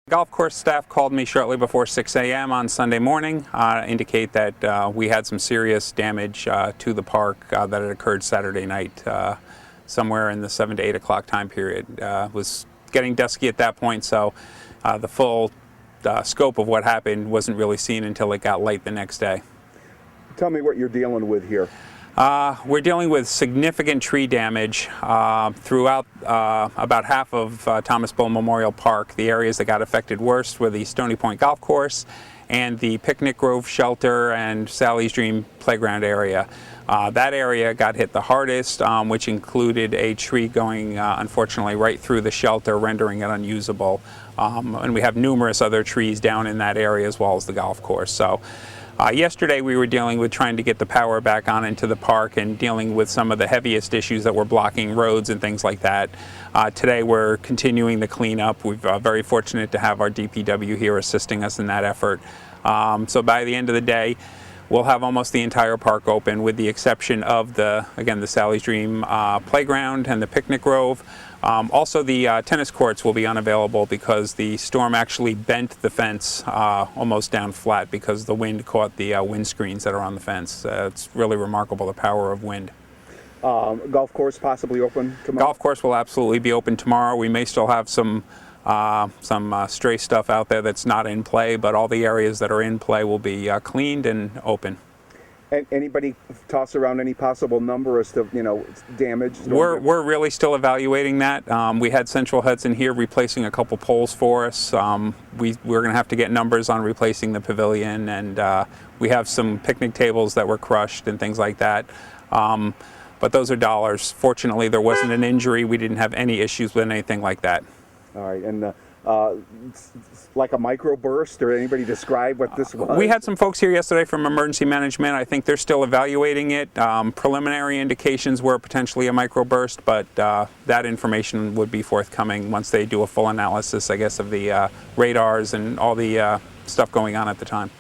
Golf course staff called me shortly before 6 a.m. on Sunday morning, indicate that we had some serious damage to the park that had occurred Saturday night, somewhere in the 7 to 8 o'clock time period. It was getting dusky at that point, so the full scope of what happened wasn't really seen until it got light the next day. Tell me what you're dealing with here. We're dealing with significant tree damage throughout about half of Thomas Bull Memorial Park. The areas that got affected worst were the Stony Point Golf Course and the Picnic Grove Shelter and Sally's Dream Playground area. That area got hit the hardest, which included a tree going, unfortunately, right through the shelter, rendering it unusable. And we have numerous other trees down in that area as well as the golf course. So. Yesterday we were dealing with trying to get the power back on into the park and dealing with some of the heaviest issues that were blocking roads and things like that. Today we're continuing the cleanup. We're very fortunate to have our DPW here assisting us in that effort. So by the end of the day, we'll have almost the entire park open with the exception of the Sally's Dream Playground and the Picnic Grove. Also the tennis courts will be unavailable because the storm actually bent the fence almost down flat because the wind caught the wind screens that are on the fence. It's really remarkable, the power of wind. Golf course possibly open tomorrow? Golf course will absolutely be open tomorrow. We may still have some stray stuff out there that's not in play, but all the areas that are in play will be cleaned and open. And anybody toss around any possible number as to, damage? We're really still evaluating that. We had Central Hudson here replacing a couple poles for us. We're going to have to get numbers on replacing the pavilion, and we have some picnic tables that were crushed and things like that. But those are dollars. Fortunately, there wasn't an injury. We didn't have any issues with anything like that. All right, and like a microburst, or anybody describe what this was? We had some folks here yesterday from emergency management. I think they're still evaluating it. Preliminary indications were potentially a microburst, but that information would be forthcoming once they do a full analysis, I guess, of the radars and all the stuff going on at the time.